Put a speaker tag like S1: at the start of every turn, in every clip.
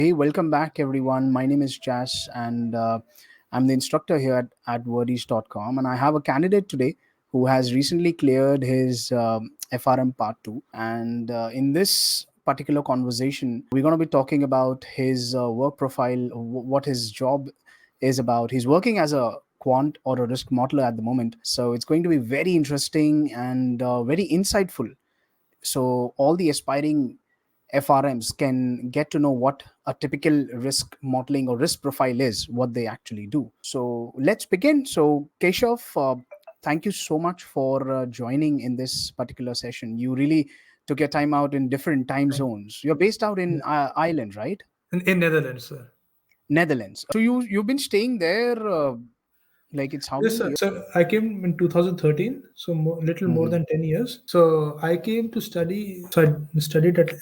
S1: Hey, welcome back, everyone. My name is Jas, and I'm the instructor here at Vardeez.com. And I have a candidate today who has recently cleared his FRM Part 2. And in this particular conversation, we're going to be talking about his work profile, what his job is about. He's working as a quant or a risk modeler at the moment. So it's going to be very interesting and very insightful, so all the aspiring FRMs can get to know what a typical risk modeling or risk profile is, what they actually do. So let's begin. So Keshav, thank you so much for joining in this particular session. You really took your time out in different time
S2: Thank
S1: zones. You're based out
S2: you.
S1: in Ireland, right?
S2: In Netherlands, sir.
S1: Netherlands. So you've been staying there, like it's how
S2: Yes,
S1: many
S2: sir.
S1: years?
S2: So I came in 2013, so little more
S1: Mhm.
S2: than 10 years. So I came to study. So I studied at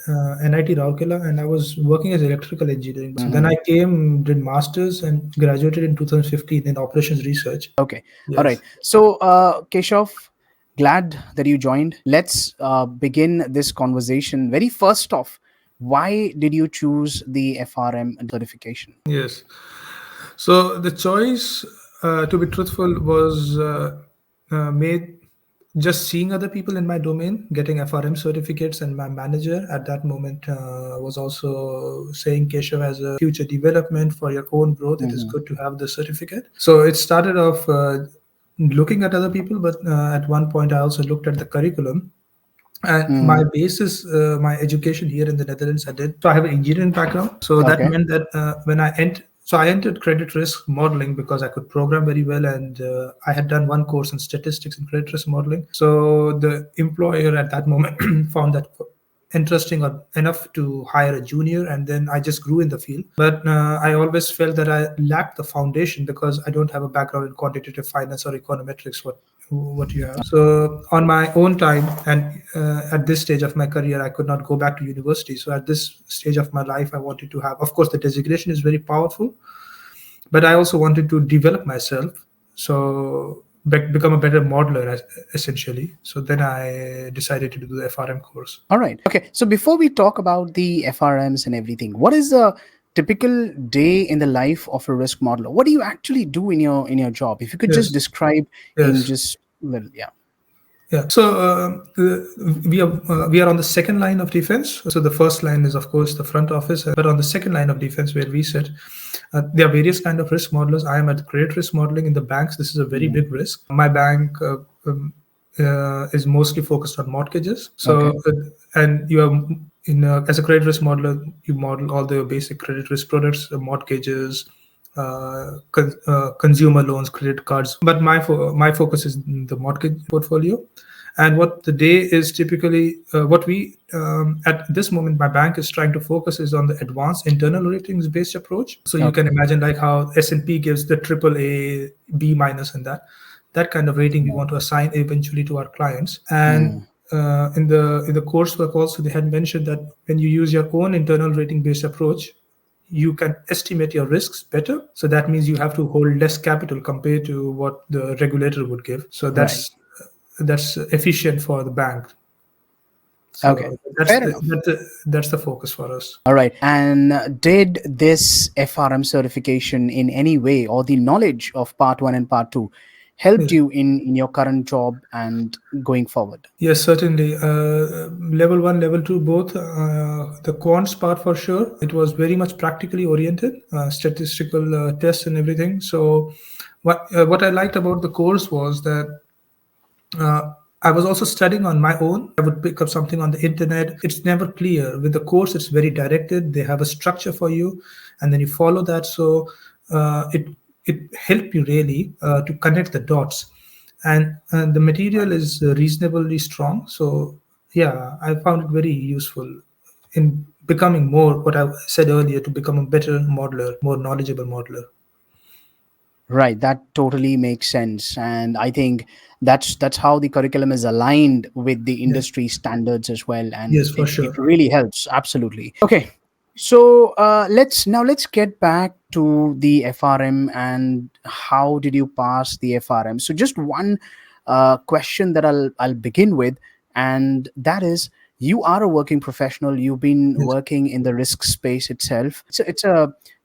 S2: NIT Rourkela, and I was working as electrical engineering. So then
S1: Mhm.
S2: I came, did masters, and graduated in 2015 in operations research.
S1: Okay. All right.
S2: Yes.
S1: So, Keshav, glad that you joined. Let's begin this conversation. Very first off, why did you choose the FRM certification?
S2: Yes. So the choice, to be truthful, was made just seeing other people in my domain getting FRM certificates, and my manager at that moment was also saying, Keshav, as a future development for your own growth, it is
S1: Hmm.
S2: good to have the certificate. So it started off looking at other people, but at one point I also looked at the curriculum. And my
S1: Hmm.
S2: basis, my education here in the Netherlands, I did. So I have an engineering background. So that
S1: Okay.
S2: meant that I entered credit risk modeling because I could program very well, and I had done one course in statistics and credit risk modeling. So the employer at that moment found that interesting or enough to hire a junior, and then I just grew in the field. But I always felt that I lacked the foundation because I don't have a background in quantitative finance or econometrics, what you have. So on my own time, and at this stage of my career, I could not go back to university. So at this stage of my life, I wanted to have, of course, the designation is very powerful, but I also wanted to develop myself. So become a better modeler, essentially. So then I decided to do the FRM course.
S1: All right. Okay. So before we talk about the FRMs and everything, what is the typical day in the life of a risk modeler? What do you actually do in your job? If you could just
S2: Yes,
S1: describe in
S2: yes.
S1: just well, yeah.
S2: Yeah. So we are on the second line of defense. So the first line is, of course, the front office, but on the second line of defense where we sit, there are various kind of risk modelers. I am at credit risk modeling in the banks. This is a very
S1: Mhm.
S2: big risk. My bank is mostly focused on mortgages.
S1: Okay.
S2: So and you are as a credit risk modeler, you model all the basic credit risk products, mortgages, consumer loans, credit cards. But my focus is the mortgage portfolio. And what the day is typically, what we at this moment, my bank is trying to focus is on the advanced internal ratings based approach. So you can
S1: Okay.
S2: imagine like how S&P gives the triple A, B minus, and that kind of rating we want to assign eventually to our clients. And
S1: Mm.
S2: in the coursework also they had mentioned that when you use your own internal rating based approach, you can estimate your risks better. So that means you have to hold less capital compared to what the regulator would give. So
S1: Right.
S2: that's efficient for the bank.
S1: Okay.
S2: So
S1: Fair enough.
S2: that's the focus for us.
S1: All right. And did this FRM certification in any way, or the knowledge of part one and part two, helped
S2: Yes.
S1: you in your current job and going forward?
S2: Yes, certainly. Level one, level two, both. The quants part for sure. It was very much practically oriented, statistical tests and everything. So, what I liked about the course was that I was also studying on my own. I would pick up something on the internet. It's never clear. With the course, it's very directed. They have a structure for you, and then you follow that. So it helped you really to connect the dots, and the material is reasonably strong. So yeah, I found it very useful in becoming more what I said earlier, to become a better modeler, more knowledgeable modeler.
S1: Right, that totally makes sense, and I think that's how the curriculum is aligned with the
S2: Yes,
S1: industry standards as well, and
S2: yes, for
S1: it
S2: sure.
S1: really helps. Absolutely. Okay, so let's get back to the FRM and how did you pass the FRM. So just one question that I'll begin with, and that is, you are a working professional. You've been
S2: Yes.
S1: working in the risk space itself.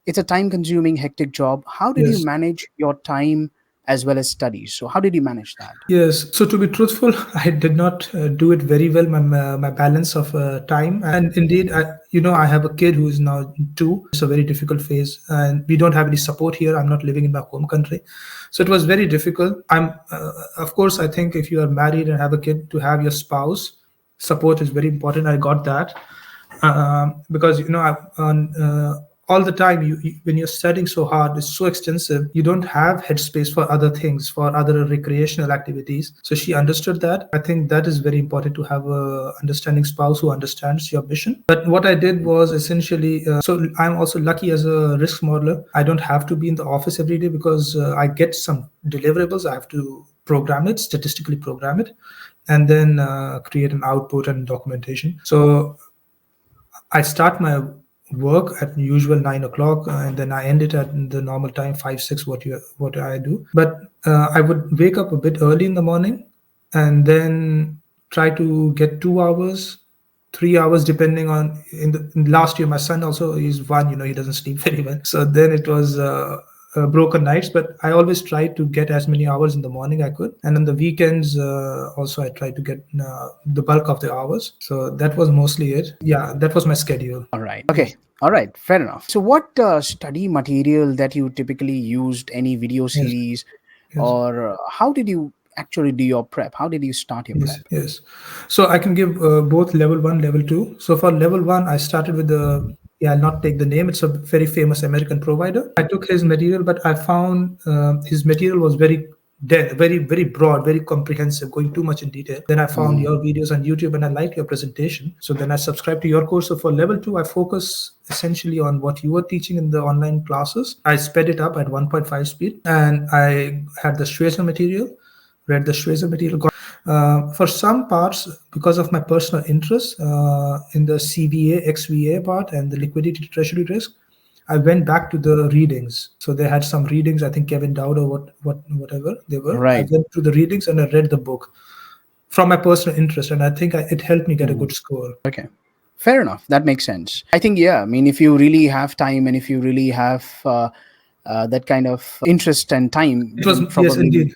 S1: It's a time consuming, hectic job. How did you
S2: Yes.
S1: manage your time as well as studies? So how did you manage that?
S2: Yes. So to be truthful, I did not do it very well. My balance of time, and indeed, I have a kid who is now 2. It's a very difficult phase, and we don't have any support here. I'm not living in my home country, so it was very difficult. Of course, I think if you are married and have a kid, to have your spouse support is very important. I got that, because all the time when you're studying so hard, it's so extensive, you don't have headspace for other things, for other recreational activities. So she understood that. I think that is very important, to have a understanding spouse who understands your mission. But what I did was essentially, so I'm also lucky as a risk modeler. I don't have to be in the office every day, because I get some deliverables. I have to program it, statistically program it, and then create an output and documentation. So I start my work at usual 9 o'clock, and then I end it at the normal time, 5 6. What I do, but I would wake up a bit early in the morning, and then try to get 2 hours, 3 hours, depending on. In last year, my son also is one. He doesn't sleep very well, so then it was. Broken nights, but I always tried to get as many hours in the morning I could, and on the weekends also I tried to get the bulk of the hours. So that was mostly it. Yeah, that was my schedule.
S1: All right.
S2: Yes.
S1: Okay. All right. Fair enough. So, what study material that you typically used? Any video
S2: Yes.
S1: series,
S2: Yes.
S1: or how did you actually do your prep? How did you start your
S2: Yes,
S1: prep?
S2: yes. So I can give both level one, level two. So for level one, I started with yeah, I'll not take the name. It's a very famous American provider. I took his material, but I found his material was very very, very broad, very comprehensive, going too much in detail. Then I found
S1: Mm,
S2: your videos on YouTube, and I liked your presentation. So then I subscribed to your course. So for level two, I focus essentially on what you were teaching in the online classes. I sped it up at 1.5 speed, and I had the Schweizer material, read the Schweizer material. For some parts, because of my personal interest in the CVA, XVA part, and the liquidity treasury risk, I went back to the readings. So they had some readings. I think Kevin Dowd or whatever they were. I
S1: right.
S2: went through the readings and I read the book from my personal interest, and I think it helped me get a
S1: Mhm.
S2: good score.
S1: Okay. Fair enough. That makes sense. I think, yeah, I mean, if you really have time and if you really have that kind of interest and time,
S2: It was,
S1: then
S2: yes,
S1: probably
S2: indeed.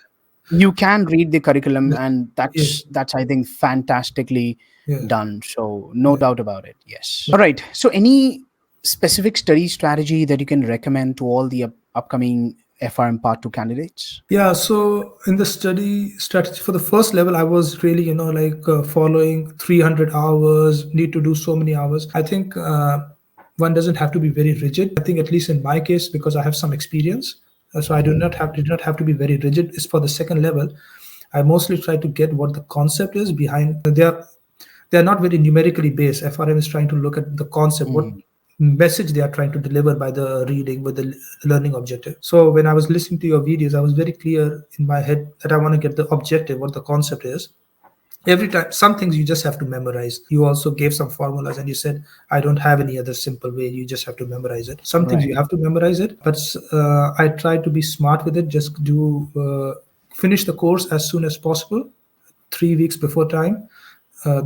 S1: you can read the curriculum,
S2: Yes.
S1: and
S2: Yeah.
S1: that's I think fantastically
S2: Yeah.
S1: done. So no
S2: Yeah.
S1: doubt about it. Yes. All right. So any specific study strategy that you can recommend to all the upcoming FRM Part 2 candidates?
S2: Yeah, so in the study strategy for the first level, I was really, like following 300 hours, need to do so many hours. I think one doesn't have to be very rigid. I think, at least in my case, because I have some experience, so I did not have to be very rigid. It's for the second level. I mostly try to get what the concept is behind. They are not very numerically based. FRM is trying to look at the concept, what
S1: Mhm.
S2: message they are trying to deliver by the reading with the learning objective. So when I was listening to your videos, I was very clear in my head that I want to get the objective, what the concept is. Every time, some things you just have to memorize. You also gave some formulas, and you said, I don't have any other simple way. You just have to memorize it. Some things
S1: Right.
S2: you have to memorize it, but I try to be smart with it. Just finish the course as soon as possible, 3 weeks before time,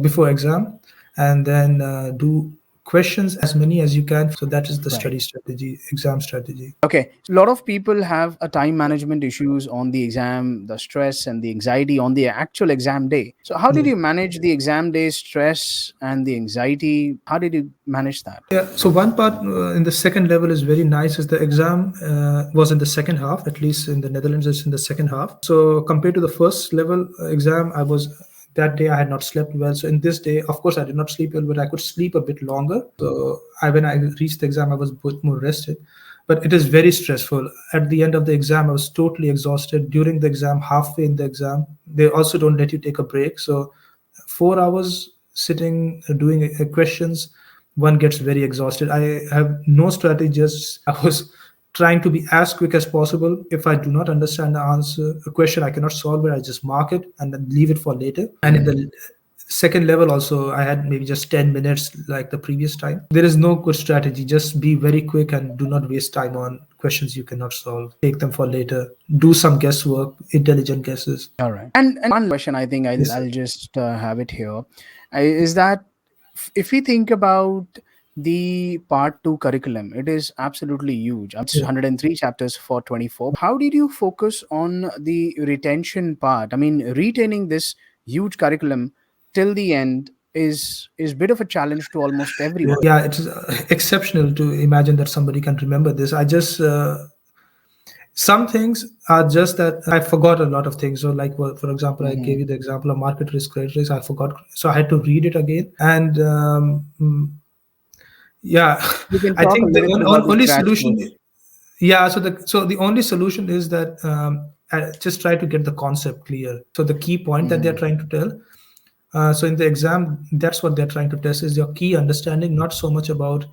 S2: before exam, and then do questions as many as you can. So that is the
S1: Right.
S2: study strategy, exam strategy.
S1: Okay. So a lot of people have a time management issues on the exam, the stress and the anxiety on the actual exam day. So how did
S2: Yeah.
S1: you manage the exam day stress and the anxiety? How did you manage that?
S2: Yeah, so one part in the second level is very nice is the exam was in the second half, at least in the Netherlands, it's in the second half. So compared to the first level exam, that day I had not slept well. So in this day, of course, I did not sleep well, but I could sleep a bit longer. So when I reached the exam, I was a bit more rested. But it is very stressful. At the end of the exam, I was totally exhausted. During the exam, halfway in the exam, they also don't let you take a break. So 4 hours sitting doing questions, one gets very exhausted. I have no strategy, just I was trying to be as quick as possible. If I do not understand the answer, a question I cannot solve it, I just mark it and then leave it for later. And in the second level also, I had maybe just 10 minutes like the previous time. There is no good strategy. Just be very quick and do not waste time on questions you cannot solve. Take them for later. Do some guesswork, intelligent guesses.
S1: All right. And one question I think
S2: Yes.
S1: I'll just have it here is that If we think about the part 2 curriculum, it is absolutely huge. It's
S2: Yeah.
S1: 103 chapters for 24. How did you focus on the retention part? I mean, retaining this huge curriculum till the end is bit of a challenge to almost everyone.
S2: Yeah, it's exceptional to imagine that somebody can remember this. I just some things are just that I forgot a lot of things. So, like for example, I gave
S1: Mhm.
S2: you the example of market risk, credit risk. I forgot, so I had to read it again. And yeah,
S1: You can
S2: I
S1: talk a
S2: think the
S1: little bit about the
S2: only
S1: crash
S2: solution.
S1: course.
S2: Yeah, so the only solution is that just try to get the concept clear. So the key point that they're
S1: Mhm.
S2: trying to tell. So in the exam, that's what they're trying to test is your key understanding, not so much about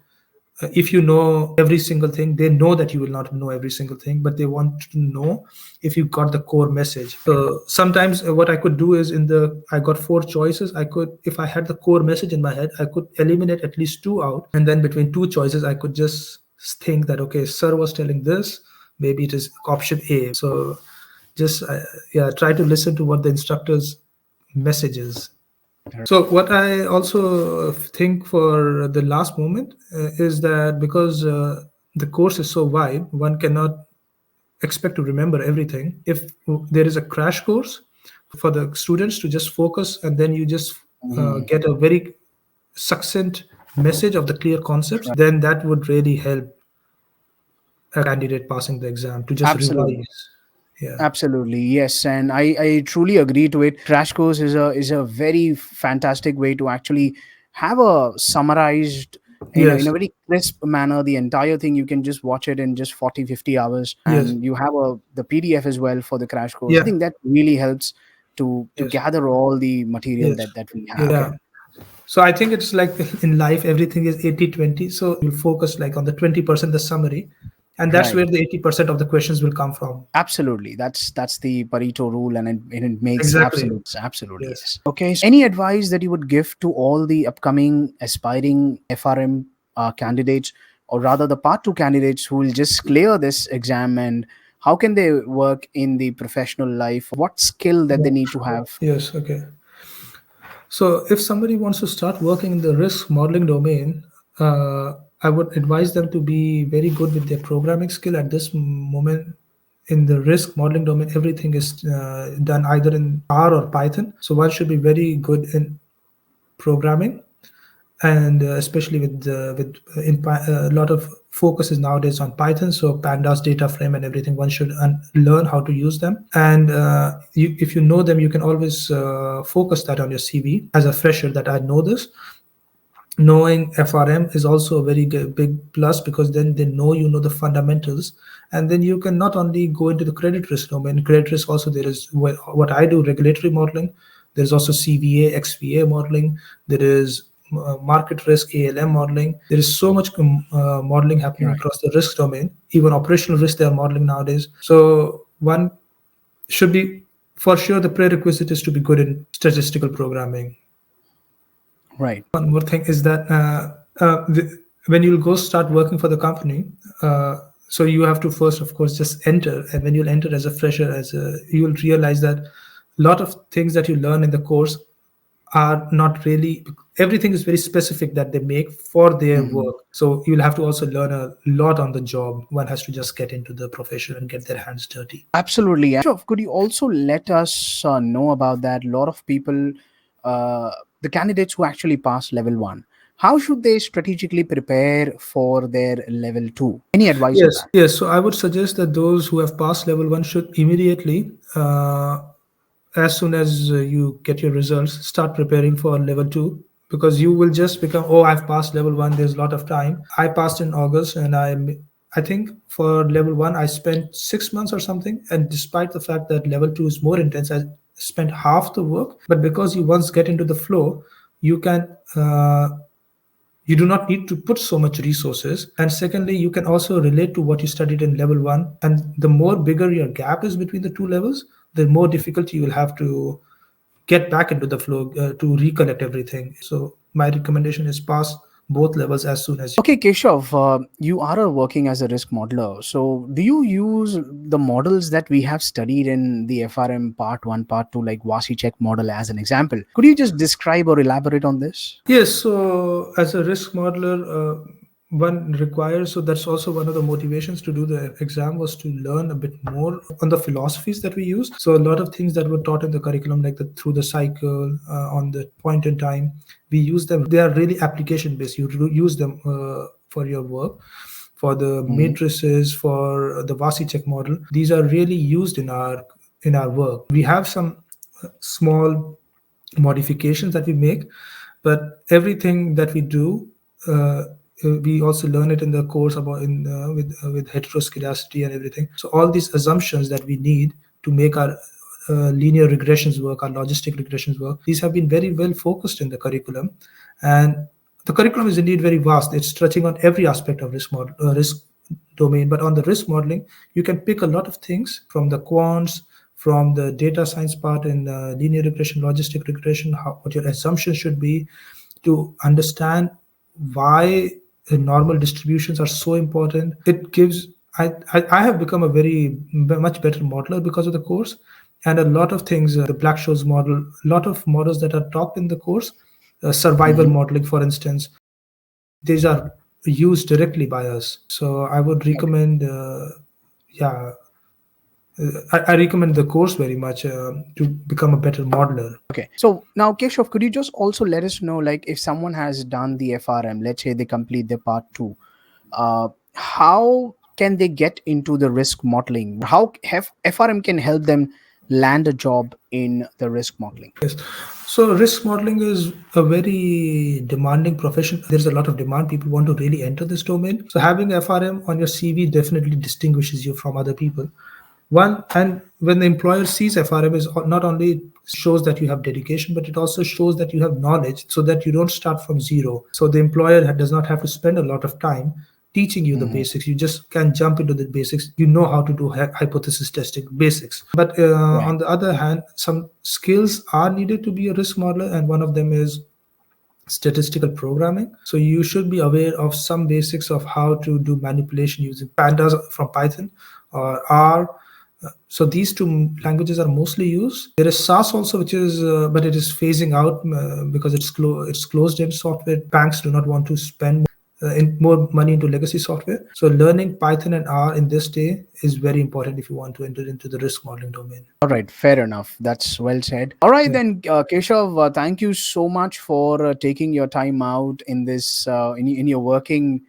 S2: if you know every single thing. They know that you will not know every single thing, but they want to know if you got the core message. So sometimes what I could do is I got four choices. I could, if I had the core message in my head, I could eliminate at least two out, and then between two choices I could just think that, okay, sir was telling this, maybe it is option A. So just yeah, try to listen to what the instructor's message is. So what I also think for the last moment is that because the course is so wide, one cannot expect to remember everything. If there is a crash course for the students to just focus, and then you just
S1: Mhm.
S2: get a very succinct message of the clear concepts, then that would really help a candidate passing the exam to just
S1: Absolutely.
S2: revise. Yeah.
S1: Absolutely, yes, and I truly agree to it. Crash course is a very fantastic way to actually have a summarized in
S2: Yes.
S1: a very crisp manner the entire thing. You can just watch it in just 40-50 hours,
S2: Yes.
S1: and you have the PDF as well for the crash course. I
S2: Yeah.
S1: think that really helps to
S2: Yes.
S1: gather all the material
S2: Yes.
S1: that we have.
S2: Yeah. So I think it's like in life, everything is 80-20. So you'll focus like on the 20%, the summary, and that's
S1: Right.
S2: where the 80% of the questions will come from.
S1: Absolutely. That's the Pareto rule, and it makes
S2: Exactly.
S1: absolutely
S2: Yes.
S1: yes. Okay. So any advice that you would give to all the upcoming aspiring FRM candidates, or rather the Part Two candidates who will just clear this exam, and how can they work in the professional life? What skill that they
S2: Yeah.
S1: need to have?
S2: Yes. Okay. So if somebody wants to start working in the risk modeling domain, I would advise them to be very good with their programming skill at this moment. In the risk modeling domain, everything is done either in R or Python. So one should be very good in programming, and especially a lot of focus is nowadays on Python. So pandas, data frame, and everything, one should learn how to use them. And if you know them, you can always focus that on your CV as a fresher, that I know this. Knowing FRM is also a very big plus, because then they know you know the fundamentals, and then you can not only go into the credit risk domain. Credit risk also, there is what I do, regulatory modeling. There's also CVA, XVA modeling. There is market risk, ALM modeling. There is so much modeling happening
S1: Right.
S2: across the risk domain. Even operational risk they are modeling nowadays. So one should be, for sure, the prerequisite is to be good in statistical programming.
S1: Right.
S2: One more thing is that when you'll go start working for the company, so you have to first, of course, just enter. And when you'll enter as a fresher, you will realize that a lot of things that you learn in the course are not really, everything is very specific that they make for their
S1: Mhm.
S2: work. So you'll have to also learn a lot on the job. One has to just get into the profession and get their hands dirty.
S1: Absolutely. And Keshav, could you also let us know about that? A lot of people, uh, the candidates who actually pass level one, how should they strategically prepare for their level two? Any advice on
S2: Yes,
S1: that?
S2: yes. So I would suggest that those who have passed level one should immediately, as soon as you get your results, start preparing for level two, because you will just become, oh, I've passed level one. There's a lot of time. I passed in August, and I think for level one I spent 6 months or something. And despite the fact that level two is more intense, I spent half the work. But because you once get into the flow, you can. You do not need to put so much resources, and secondly you can also relate to what you studied in level 1, and the more bigger your gap is between the two levels, the more difficulty you will have to get back into the flow to recollect everything. So my recommendation is pass both levels as soon as.
S1: Okay, Keshav, you are working as a risk modeler. So, do you use the models that we have studied in the FRM Part 1, Part 2, like Vasi check model as an example? Could you just describe or elaborate on this?
S2: Yes, so as a risk modeler, one requires, so that's also one of the motivations to do the exam was to learn a bit more on the philosophies that we use. So a lot of things that were taught in the curriculum, like through the cycle, on the point in time, we use them. They are really application based. You use them for your work. For the
S1: Hmm.
S2: matrices, for the Vasi check model, these are really used in our work. We have some small modifications that we make, but everything that we do, we also learn it in the course about in with heteroscedasticity and everything. So all these assumptions that we need to make our linear regressions work, our logistic regressions work, these have been very well focused in the curriculum. And the curriculum is indeed very vast. It's touching on every aspect of risk domain. But on the risk modeling, you can pick a lot of things from the quants, from the data science part in linear regression, logistic regression, what your assumptions should be to understand why normal distributions are so important. It gives, I have become a very much better modeler because of the course. And a lot of things, the Black Scholes model, a lot of models that are taught in the course, survival
S1: Hmm.
S2: modeling, for instance, these are used directly by us. So I would recommend, yeah, I recommend the course very much to become a better modeler.
S1: Okay. So now, Keshav, could you just also let us know, like, if someone has done the FRM, let's say they complete their part two, how can they get into the risk modeling? How FRM can help them land a job in the risk modeling?
S2: Yes. So risk modeling is a very demanding profession. There's a lot of demand. People want to really enter this domain. So having FRM on your CV definitely distinguishes you from other people. One, and when the employer sees FRM, is not only shows that you have dedication, but it also shows that you have knowledge, so that you don't start from zero. So the employer does not have to spend a lot of time teaching you the
S1: Hmm.
S2: basics. You just can jump into the basics. You know how to do hypothesis testing basics. But
S1: Right.
S2: on the other hand, some skills are needed to be a risk modeler, and one of them is statistical programming. So you should be aware of some basics of how to do manipulation using pandas from Python or R. So these two languages are mostly used. There is SAS also, which is but it is phasing out because it's closed in software. Banks do not want to spend in more money into legacy software. So learning Python and R in this day is very important if you want to enter into the risk modeling domain.
S1: All right, fair enough. That's well said. All right,
S2: Yeah,
S1: then, Keshav, thank you so much for taking your time out in this in your working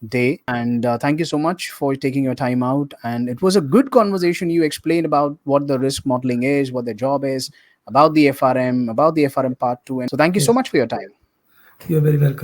S1: day, and thank you so much for taking your time out. And it was a good conversation. You explained about what the risk modeling is, what the job is, about the FRM, about the FRM part two, and so thank you so
S2: yes.
S1: much for your time.
S2: You're very welcome.